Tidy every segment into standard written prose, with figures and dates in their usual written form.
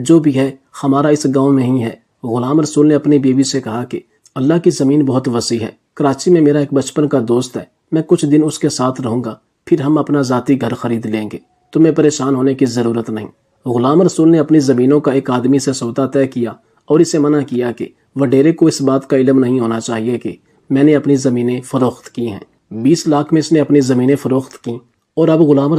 جو بھی ہے ہمارا اس گاؤں میں ہی ہے۔ غلام رسول نے اپنی بیوی سے کہا کہ اللہ کی زمین بہت وسیع ہے، کراچی میں میرا ایک بچپن کا دوست ہے، میں کچھ دن اس کے ساتھ رہوں گا، پھر ہم اپنا ذاتی گھر خرید لیں گے، تمہیں پریشان ہونے کی ضرورت نہیں۔ غلام رسول نے اپنی زمینوں کا ایک آدمی سے سودا طے کیا اور اسے منع کیا کہ وڈیرے کو اس بات کا علم نہیں ہونا چاہیے کہ میں نے اپنی زمینیں فروخت کی ہیں۔ 20 لاکھ میں اس نے اپنی زمینیں فروخت کی اور اب غلام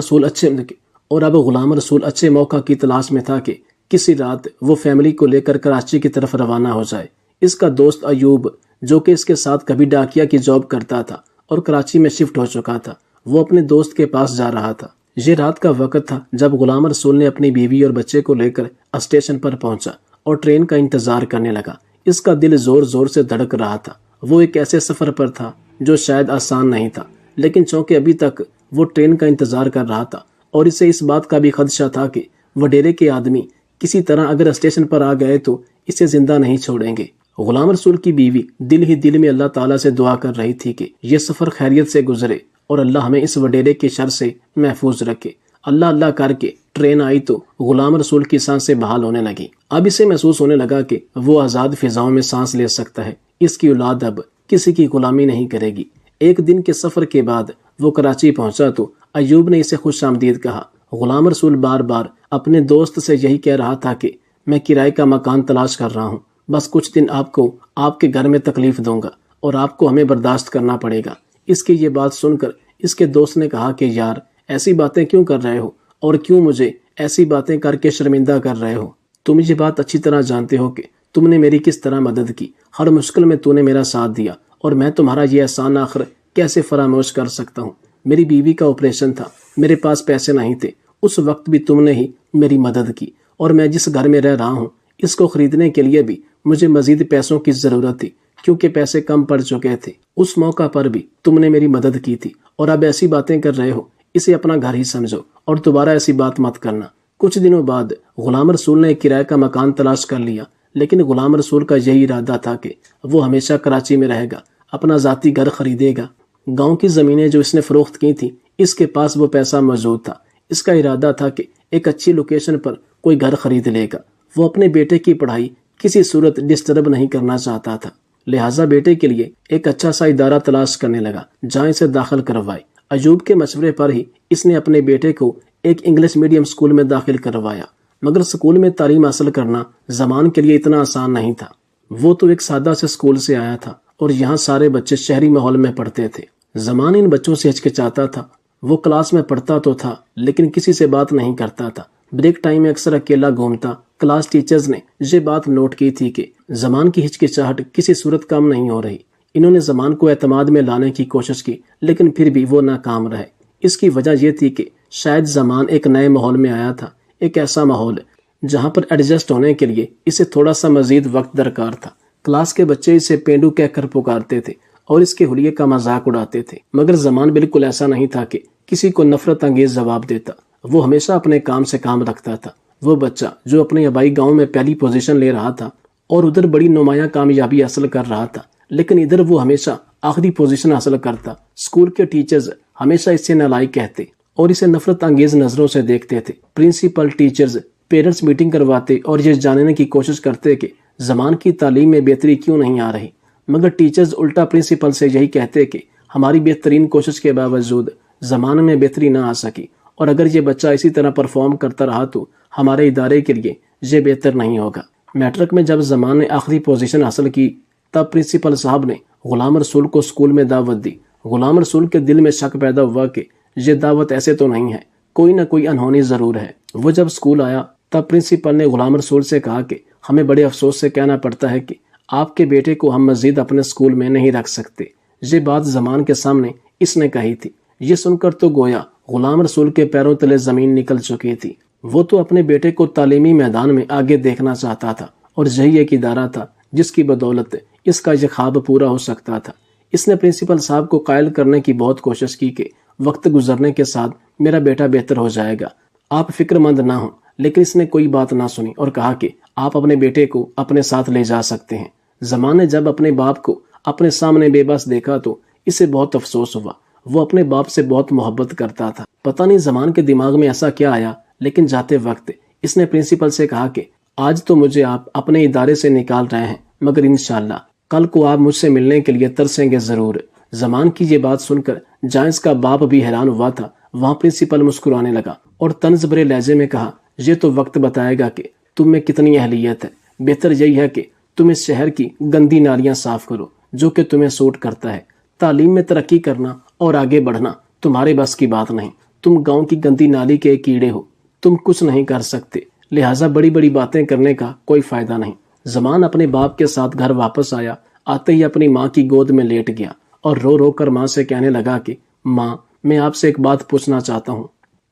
رسول اچھے موقع کی تلاش میں تھا کہ کسی رات وہ فیملی کو لے کر کراچی کی طرف روانہ ہو جائے۔ اس کا دوست ایوب، جو کہ اس کے ساتھ کبھی ڈاکیا کی جاب کرتا تھا اور کراچی میں شفٹ ہو چکا تھا، وہ اپنے دوست کے پاس جا رہا تھا۔ یہ رات کا وقت تھا جب غلام رسول نے اپنی بیوی اور بچے کو لے کر اسٹیشن پر پہنچا اور ٹرین کا انتظار کرنے لگا۔ اس کا دل زور زور سے دھڑک رہا تھا۔ وہ ایک ایسے سفر پر تھا جو شاید آسان نہیں تھا، لیکن چونکہ ابھی تک وہ ٹرین کا انتظار کر رہا تھا اور اسے اس بات کا بھی خدشہ تھا کہ وڈیرے کے آدمی کسی طرح اگر اسٹیشن پر آ گئے تو اسے زندہ نہیں چھوڑیں گے۔ غلام رسول کی بیوی دل ہی دل میں اللہ تعالیٰ سے دعا کر رہی تھی کہ یہ سفر خیریت سے گزرے اور اللہ ہمیں اس وڈیرے کے شر سے محفوظ رکھے۔ اللہ اللہ کر کے ٹرین آئی تو غلام رسول کی سانسیں بحال ہونے لگی۔ اب اسے محسوس ہونے لگا کہ وہ آزاد فضاؤں میں سانس لے سکتا ہے۔ اس کی اولاد اب کسی کی غلامی نہیں کرے گی۔ ایک دن کے سفر کے بعد وہ کراچی پہنچا تو ایوب نے اسے خوش آمدید کہا۔ غلام رسول بار بار اپنے دوست سے یہی کہہ رہا تھا کہ میں کرائے کا مکان تلاش کر رہا ہوں، بس کچھ دن آپ کو آپ کے گھر میں تکلیف دوں گا اور آپ کو ہمیں برداشت کرنا پڑے گا۔ اس کی یہ بات سن کر اس کے دوست نے کہا کہ یار ایسی باتیں کیوں کر رہے ہو اور کیوں مجھے ایسی باتیں کر کے شرمندہ کر رہے ہو؟ تم یہ بات اچھی طرح جانتے ہو کہ تم نے میری کس طرح مدد کی، ہر مشکل میں تو نے میرا ساتھ دیا اور میں تمہارا یہ احسان آخر کیسے فراموش کر سکتا ہوں؟ میری بیوی کا آپریشن تھا، میرے پاس پیسے نہیں تھے، اس وقت بھی تم نے ہی میری مدد کی، اور میں جس گھر میں رہ رہا ہوں اس کو خریدنے کے لیے بھی مجھے مزید پیسوں کی ضرورت تھی کیونکہ پیسے کم پڑ چکے تھے۔ اس موقع پر بھی تم نے میری مدد کی تھی اور اب ایسی باتیں کر رہے ہو، اسے اپنا گھر ہی سمجھو اور دوبارہ ایسی بات مت کرنا۔ کچھ دنوں بعد غلام رسول نے ایک کرائے کا مکان تلاش کر لیا، لیکن غلام رسول کا یہی ارادہ تھا کہ وہ ہمیشہ کراچی میں رہے گا، اپنا ذاتی گھر خریدے گا۔ گاؤں کی زمینیں جو اس نے فروخت کی تھیں، اس کے پاس وہ پیسہ موجود تھا۔ اس کا ارادہ تھا کہ ایک اچھی لوکیشن پر کوئی گھر خرید لے گا۔ وہ اپنے بیٹے کی پڑھائی کسی صورت ڈسٹرب نہیں کرنا چاہتا تھا، لہٰذا بیٹے کے لیے ایک اچھا سا ادارہ تلاش کرنے لگا جہاں اسے داخل کروائے۔ ایوب کے مشورے پر ہی اس نے اپنے بیٹے کو ایک انگلش میڈیم اسکول میں داخل کروایا، مگر اسکول میں تعلیم حاصل کرنا زمان کے لیے اتنا آسان نہیں تھا۔ وہ تو ایک سادہ سے اسکول سے آیا تھا اور یہاں سارے بچے شہری ماحول میں پڑھتے تھے۔ زمان ان بچوں سے ہچکچاتا تھا۔ وہ کلاس میں پڑھتا تو تھا لیکن کسی سے بات نہیں کرتا تھا، بریک ٹائم میں اکثر اکیلا گھومتا۔ کلاس ٹیچرز نے یہ بات نوٹ کی تھی کہ زمان کی ہچکچاہٹ کسی صورت کم نہیں ہو رہی۔ انہوں نے زمان کو اعتماد میں لانے کی کوشش کی لیکن پھر بھی وہ ناکام رہے۔ اس کی وجہ یہ تھی کہ شاید زمان ایک نئے ماحول میں آیا تھا، ایک ایسا ماحول جہاں پر ایڈجسٹ ہونے کے لیے اسے تھوڑا سا مزید وقت درکار تھا۔ کلاس کے بچے اسے پینڈو کہہ کر پکارتے تھے اور اس کے حلیے کا مذاق اڑاتے تھے، مگر زمان بالکل ایسا نہیں تھا کہ کسی کو نفرت انگیز جواب دیتا۔ وہ ہمیشہ اپنے کام سے کام رکھتا تھا۔ وہ بچہ جو اپنے آبائی گاؤں میں پہلی پوزیشن لے رہا تھا اور ادھر بڑی نمایاں کامیابی حاصل کر رہا تھا، لیکن ادھر وہ ہمیشہ آخری پوزیشن حاصل کرتا۔ اسکول کے ٹیچرز ہمیشہ اس سے نالائق کہتے اور اسے نفرت انگیز نظروں سے دیکھتے تھے۔ پرنسپل، ٹیچرز، پیرنٹس میٹنگ کرواتے اور یہ جاننے کی کوشش کرتے کہ زمان کی تعلیم میں بہتری کیوں نہیں آ رہی، مگر ٹیچرز الٹا پرنسپل سے یہی کہتے کہ ہماری بہترین کوشش کے باوجود زمان میں بہتری نہ آ سکی اور اگر یہ بچہ اسی طرح پرفارم کرتا رہا تو ہمارے ادارے کے لیے یہ بہتر نہیں ہوگا۔ میٹرک میں جب زمان نے آخری پوزیشن حاصل کی تب پرنسپل صاحب نے غلام رسول کو اسکول میں دعوت دی۔ غلام رسول کے دل میں شک پیدا ہوا کہ یہ دعوت ایسے تو نہیں ہے، کوئی نہ کوئی انہونی ضرور ہے۔ وہ جب اسکول آیا تب پرنسپل نے غلام رسول سے کہا کہ ہمیں بڑے افسوس سے کہنا پڑتا ہے کہ آپ کے بیٹے کو ہم مزید اپنے اسکول میں نہیں رکھ سکتے۔ یہ بات زمان کے سامنے اس نے کہی تھی۔ یہ سن کر تو گویا غلام رسول کے پیروں تلے زمین نکل چکی تھی۔ وہ تو اپنے بیٹے کو تعلیمی میدان میں آگے دیکھنا چاہتا تھا اور یہی ایک ادارہ تھا جس کی بدولت اس کا یہ خواب پورا ہو سکتا تھا۔ اس نے پرنسپل صاحب کو قائل کرنے کی بہت کوشش کی کہ وقت گزرنے کے ساتھ میرا بیٹا بہتر ہو جائے گا، آپ فکر مند نہ ہوں، لیکن اس نے کوئی بات نہ سنی اور کہا کہ آپ اپنے بیٹے کو اپنے ساتھ لے جا سکتے ہیں۔ زمان نے جب اپنے باپ کو اپنے سامنے بے بس دیکھا تو اسے بہت افسوس ہوا۔ وہ اپنے باپ سے بہت محبت کرتا تھا۔ پتہ نہیں زمان کے دماغ میں ایسا کیا آیا، لیکن جاتے وقت اس نے پرنسپل سے کہا کہ آج تو مجھے آپ اپنے ادارے سے نکال رہے ہیں، مگر انشاءاللہ کل کو آپ مجھ سے ملنے کے لیے ترسیں گے ضرور۔ زمان کی یہ بات سن کر جہاں اس کا باپ بھی حیران ہوا تھا، وہاں پرنسپل مسکرانے لگا اور طنز بھرے لہجے میں کہا، یہ تو وقت بتائے گا کہ تم میں کتنی اہلیت ہے۔ بہتر یہی ہے کہ تم اس شہر کی گندی نالیاں صاف کرو جو کہ تمہیں سوٹ کرتا ہے۔ تعلیم میں ترقی کرنا اور آگے بڑھنا تمہارے بس کی بات نہیں۔ تم گاؤں کی گندی نالی کے کیڑے ہو، تم کچھ نہیں کر سکتے، لہٰذا بڑی بڑی باتیں کرنے کا کوئی فائدہ نہیں۔ زمان اپنے باپ کے ساتھ گھر واپس آیا، آتے ہی اپنی ماں کی گود میں لیٹ گیا اور رو رو کر ماں سے کہنے لگا کہ ماں، میں آپ سے ایک بات پوچھنا چاہتا ہوں،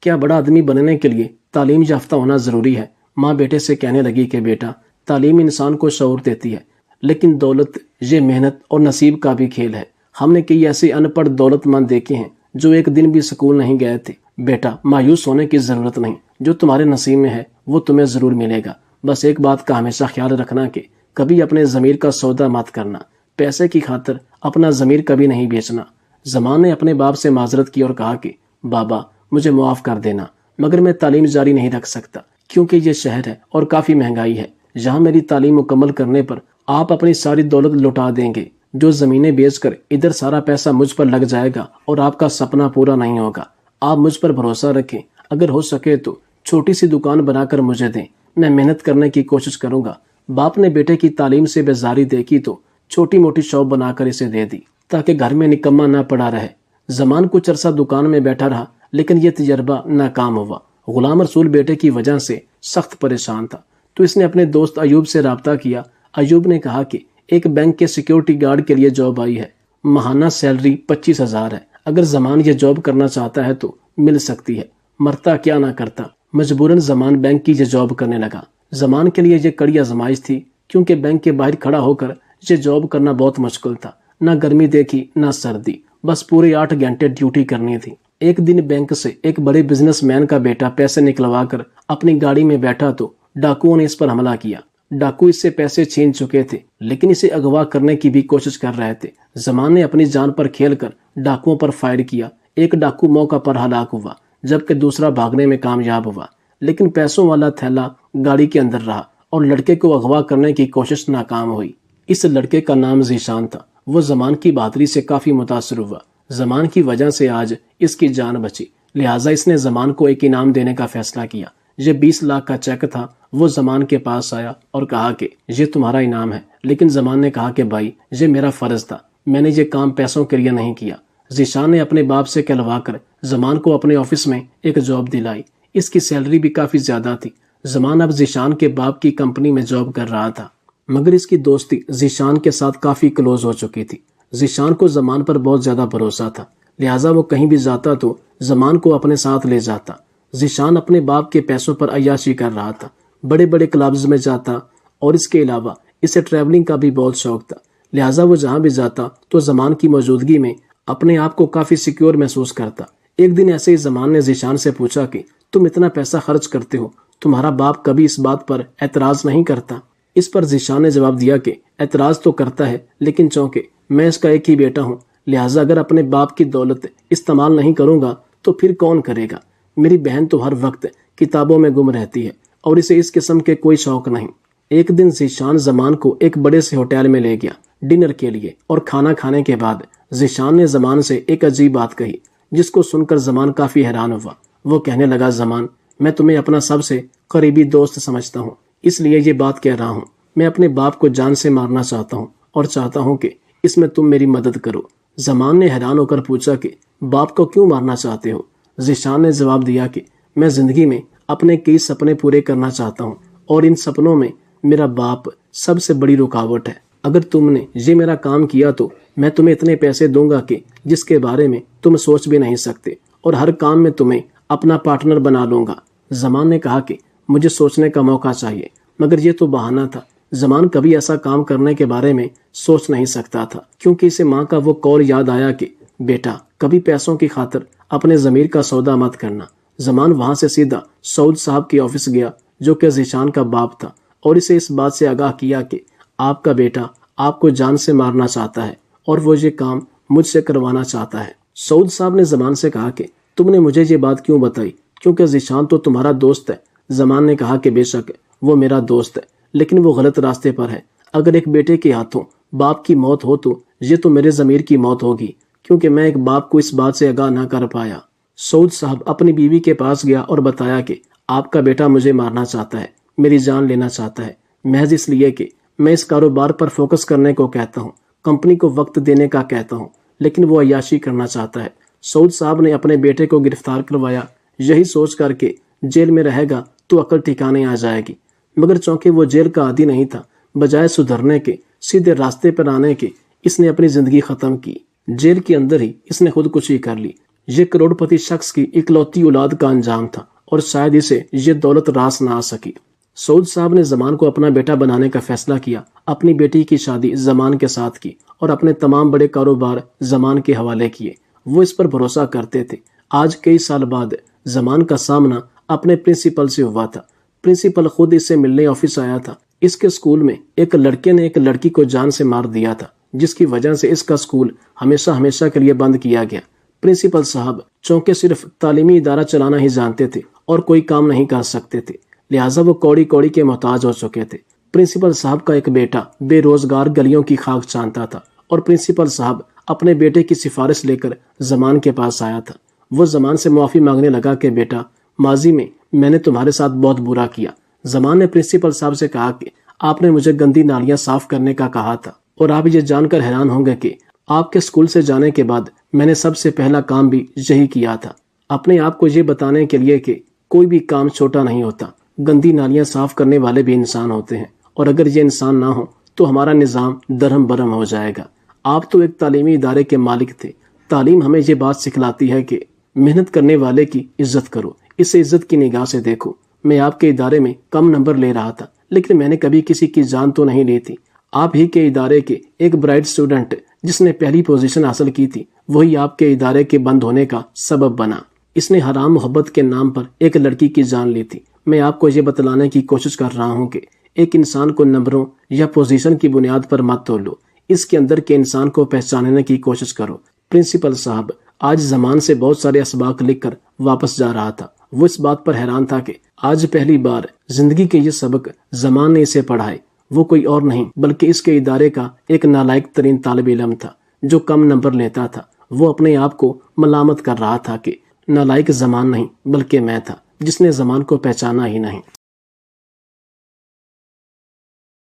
کیا بڑا آدمی بننے کے لیے تعلیم یافتہ ہونا ضروری ہے؟ ماں بیٹے سے کہنے لگی کہ بیٹا، تعلیم انسان کو شعور دیتی ہے، لیکن دولت یہ محنت اور نصیب کا بھی کھیل ہے۔ ہم نے کئی ایسے ان پڑھ دولت مند دیکھے ہیں جو ایک دن بھی سکول نہیں گئے تھے۔ بیٹا، مایوس ہونے کی ضرورت نہیں، جو تمہارے نصیب میں ہے وہ تمہیں ضرور ملے گا۔ بس ایک بات کا ہمیشہ خیال رکھنا کہ کبھی اپنے ضمیر کا سودا مت کرنا، پیسے کی خاطر اپنا ضمیر کبھی نہیں بیچنا۔ زمان نے اپنے باپ سے معذرت کی اور کہا کہ بابا، مجھے معاف کر دینا، مگر میں تعلیم جاری نہیں رکھ سکتا کیونکہ یہ شہر ہے اور کافی مہنگائی ہے۔ یہاں میری تعلیم مکمل کرنے پر آپ اپنی ساری دولت لوٹا دیں گے، جو زمینیں بیچ کر ادھر سارا پیسہ مجھ پر لگ جائے گا اور آپ کا سپنا پورا نہیں ہوگا۔ آپ مجھ پر بھروسہ رکھیں، اگر ہو سکے تو چھوٹی سی دکان بنا کر مجھے دیں، میں محنت کرنے کی کوشش کروں گا۔ باپ نے بیٹے کی تعلیم سے بیزاری دیکھی تو چھوٹی موٹی شاپ بنا کر اسے دے دی تاکہ گھر میں نکما نہ پڑا رہے۔ زمان کچھ عرصہ دکان میں بیٹھا رہا لیکن یہ تجربہ ناکام ہوا۔ غلام رسول بیٹے کی وجہ سے سخت پریشان تھا تو اس نے اپنے دوست ایوب سے رابطہ کیا۔ ایوب نے کہا کہ ایک بینک کے سیکیورٹی گارڈ کے لیے جاب آئی ہے، ماہانہ سیلری 25,000 ہے، اگر زمان یہ جاب کرنا چاہتا ہے تو مل سکتی ہے۔ مرتا کیا نہ کرتا، مجبوراً زمان بینک کی یہ جاب کرنے لگا۔ زمان کے لیے یہ کڑی آزمائش تھی کیونکہ بینک کے باہر کھڑا ہو کر یہ جاب کرنا بہت مشکل تھا، نہ گرمی دیکھی نہ سردی، بس پورے 8 گھنٹے ڈیوٹی کرنی تھی۔ ایک دن بینک سے ایک بڑے بزنس مین کا بیٹا پیسے نکلوا کر اپنی گاڑی میں بیٹھا تو ڈاکوؤں نے اس پر حملہ کیا۔ ڈاکو اس سے پیسے چھین چکے تھے لیکن اسے اغوا کرنے کی بھی کوشش کر رہے تھے۔ زمان نے اپنی جان پر کھیل کر ڈاکوؤں پر فائر کیا۔ ایک ڈاکو موقع پر ہلاک ہوا جبکہ دوسرا بھاگنے میں کامیاب ہوا، لیکن پیسوں والا تھیلا گاڑی کے اندر رہا اور لڑکے کو اغوا کرنے کی کوشش ناکام ہوئی۔ اس لڑکے کا نام ذیشان تھا۔ وہ زمان کی بہادری سے کافی متاثر ہوا۔ زمان کی وجہ سے آج اس کی جان بچی، لہٰذا اس نے زمان کو ایک انعام دینے کا فیصلہ کیا۔ یہ 20 لاکھ کا چیک تھا۔ وہ زمان کے پاس آیا اور کہا کہ یہ تمہارا انعام ہے، لیکن زمان نے کہا کہ بھائی، یہ میرا فرض تھا، میں نے یہ کام پیسوں کے لیے نہیں کیا۔ ذیشان نے اپنے باپ سے کہلوا کر زمان کو اپنے آفس میں ایک جاب دلائی۔ اس کی سیلری بھی کافی زیادہ تھی۔ زمان اب ذیشان کے باپ کی کمپنی میں جاب کر رہا تھا، مگر اس کی دوستی ذیشان کے ساتھ کافی کلوز ہو چکی تھی۔ ذیشان کو زمان پر بہت زیادہ بھروسہ تھا، لہٰذا وہ کہیں بھی جاتا تو زمان کو اپنے ساتھ لے جاتا۔ ذیشان اپنے باپ کے پیسوں پر عیاشی کر رہا تھا، بڑے بڑے کلبز میں جاتا اور اس کے علاوہ اسے ٹریولنگ کا بھی بہت شوق تھا، لہٰذا وہ جہاں بھی جاتا تو زمان کی موجودگی میں اپنے آپ کو کافی سیکیور محسوس کرتا۔ ایک دن ایسے ہی زمان نے ذیشان سے پوچھا کہ تم اتنا پیسہ خرچ کرتے ہو، تمہارا باپ کبھی اس بات پر اعتراض نہیں کرتا؟ اس پر ذیشان نے جواب دیا کہ اعتراض تو کرتا ہے، لیکن چونکہ میں اس کا ایک ہی بیٹا ہوں، لہٰذا اگر اپنے باپ کی دولت استعمال نہیں کروں گا تو پھر کون کرے گا؟ میری بہن تو ہر وقت کتابوں میں گم رہتی ہے اور اسے اس قسم کے کوئی شوق نہیں۔ ایک دن ذیشان زمان کو ایک بڑے سے ہوٹل میں لے گیا ڈنر کے لیے، اور کھانا کھانے کے بعد ذیشان نے زمان سے ایک عجیب بات کہی جس کو سن کر زمان کافی حیران ہوا۔ وہ کہنے لگا، زمان، میں تمہیں اپنا سب سے قریبی دوست سمجھتا ہوں، اس لیے یہ بات کہہ رہا ہوں۔ میں اپنے باپ کو جان سے مارنا چاہتا ہوں اور چاہتا ہوں کہ اس میں تم میری مدد کرو۔ زمان نے حیران ہو کر پوچھا کہ باپ کو کیوں مارنا چاہتے ہو؟ ذیشان نے جواب دیا کہ میں زندگی میں اپنے کئی سپنے پورے کرنا چاہتا ہوں اور ان سپنوں میں میرا باپ سب سے بڑی رکاوٹ ہے۔ اگر تم نے یہ میرا کام کیا تو میں تمہیں اتنے پیسے دوں گا کہ جس کے بارے میں تم سوچ بھی نہیں سکتے، اور ہر کام میں تمہیں اپنا پارٹنر بنا لوں گا۔ زمان نے کہا کہ مجھے سوچنے کا موقع چاہیے، مگر یہ تو بہانہ تھا۔ زمان کبھی ایسا کام کرنے کے بارے میں سوچ نہیں سکتا تھا کیونکہ اسے ماں کا وہ قول یاد آیا کہ بیٹا، کبھی پیسوں کی خاطر اپنے ضمیر کا سودا مت کرنا۔ زمان وہاں سے سیدھا سعود صاحب کے آفس گیا جو کہ ذیشان کا باپ تھا، اور اسے اس بات سے آگاہ کیا کہ آپ کا بیٹا آپ کو جان سے مارنا چاہتا ہے اور وہ یہ کام مجھ سے کروانا چاہتا ہے۔ سعود صاحب نے زمان سے کہا کہ تم نے مجھے یہ بات کیوں بتائی، کیونکہ ذیشان تو تمہارا دوست ہے۔ زمان نے کہا کہ بے شک وہ میرا دوست ہے لیکن وہ غلط راستے پر ہے۔ اگر ایک بیٹے کے ہاتھوں باپ کی موت ہو تو یہ تو میرے ضمیر کی موت ہوگی، کیونکہ میں ایک باپ کو اس بات سے آگاہ نہ کر پایا۔ سعود صاحب اپنی بیوی کے پاس گیا اور بتایا کہ آپ کا بیٹا مجھے مارنا چاہتا ہے، میری جان لینا چاہتا ہے، محض اس لیے کہ میں اس کاروبار پر فوکس کرنے کو کہتا ہوں، کمپنی کو وقت دینے کا کہتا ہوں، لیکن وہ عیاشی کرنا چاہتا ہے۔ سعود صاحب نے اپنے بیٹے کو گرفتار کروایا، یہی سوچ کر کے جیل میں رہے گا تو عقل ٹھکانے آ جائے گی، مگر چونکہ وہ جیل کا عادی نہیں تھا، بجائے سدھرنے کے، سیدھے راستے پر آنے کے، اس نے اپنی زندگی ختم کی۔ جیل کے اندر ہی اس نے خودکشی کر لی۔ یہ کروڑ پتی شخص کی اکلوتی اولاد کا انجام تھا اور شاید اسے یہ دولت راس نہ آ سکی۔ سعود صاحب نے زمان کو اپنا بیٹا بنانے کا فیصلہ کیا، اپنی بیٹی کی شادی زمان کے ساتھ کی اور اپنے تمام بڑے کاروبار زمان کے حوالے کیے۔ وہ اس پر بھروسہ کرتے تھے۔ آج کئی سال بعد زمان کا سامنا اپنے پرنسپل سے ہوا تھا۔ پرنسپل خود اس سے ملنے آفس آیا تھا۔ اس کے سکول میں ایک لڑکے نے ایک لڑکی کو جان سے مار دیا تھا، جس کی وجہ سے اس کا سکول ہمیشہ کے لیے بند کیا گیا۔ پرنسپل صاحب چونکہ صرف تعلیمی ادارہ چلانا ہی جانتے تھے اور کوئی کام نہیں کر سکتے تھے، لہٰذا وہ کوڑی کوڑی کے محتاج ہو چکے تھے۔ پرنسپل صاحب کا ایک بیٹا بے روزگار گلیوں کی خاک چانتا تھا اور پرنسپل صاحب اپنے بیٹے کی سفارش لے کر زمان کے پاس آیا تھا۔ وہ زمان سے معافی مانگنے لگا کہ بیٹا، ماضی میں نے تمہارے ساتھ بہت برا کیا۔ زمان نے پرنسپل صاحب سے کہا کہ آپ نے مجھے گندی نالیاں صاف کرنے کا کہا تھا، اور آپ یہ جان کر حیران ہوں گے کہ آپ کے سکول سے جانے کے بعد میں نے سب سے پہلا کام بھی یہی کیا تھا، اپنے آپ کو یہ بتانے کے لیے کہ کوئی بھی کام چھوٹا نہیں ہوتا۔ گندی نالیاں صاف کرنے والے بھی انسان ہوتے ہیں، اور اگر یہ انسان نہ ہو تو ہمارا نظام درہم برہم ہو جائے گا۔ آپ تو ایک تعلیمی ادارے کے مالک تھے۔ تعلیم ہمیں یہ بات سکھلاتی ہے کہ محنت کرنے والے کی عزت کرو، اسے عزت کی نگاہ سے دیکھو۔ میں آپ کے ادارے میں کم نمبر لے رہا تھا، لیکن میں نے کبھی کسی کی جان تو نہیں لی تھی۔ آپ ہی کے ادارے کے ایک برائٹ اسٹوڈنٹ جس نے پہلی پوزیشن حاصل کی تھی، وہی آپ کے ادارے کے بند ہونے کا سبب بنا۔ اس نے حرام محبت کے نام پر ایک لڑکی کی جان لی تھی۔ میں آپ کو یہ بتلانے کی کوشش کر رہا ہوں کہ ایک انسان کو نمبروں یا پوزیشن کی بنیاد پر مت تولو، اس کے اندر کے انسان کو پہچاننے کی کوشش کرو۔ پرنسپل صاحب آج زمان سے بہت سارے اسباق لکھ کر واپس جا رہا تھا۔ وہ اس بات پر حیران تھا کہ آج پہلی بار زندگی کے یہ سبق زمان نے اسے پڑھائے۔ وہ کوئی اور نہیں بلکہ اس کے ادارے کا ایک نالائق ترین طالب علم تھا جو کم نمبر لیتا تھا۔ وہ اپنے آپ کو ملامت کر رہا تھا کہ نالائق زمان نہیں بلکہ میں تھا، جس نے زمان کو پہچانا ہی نہیں۔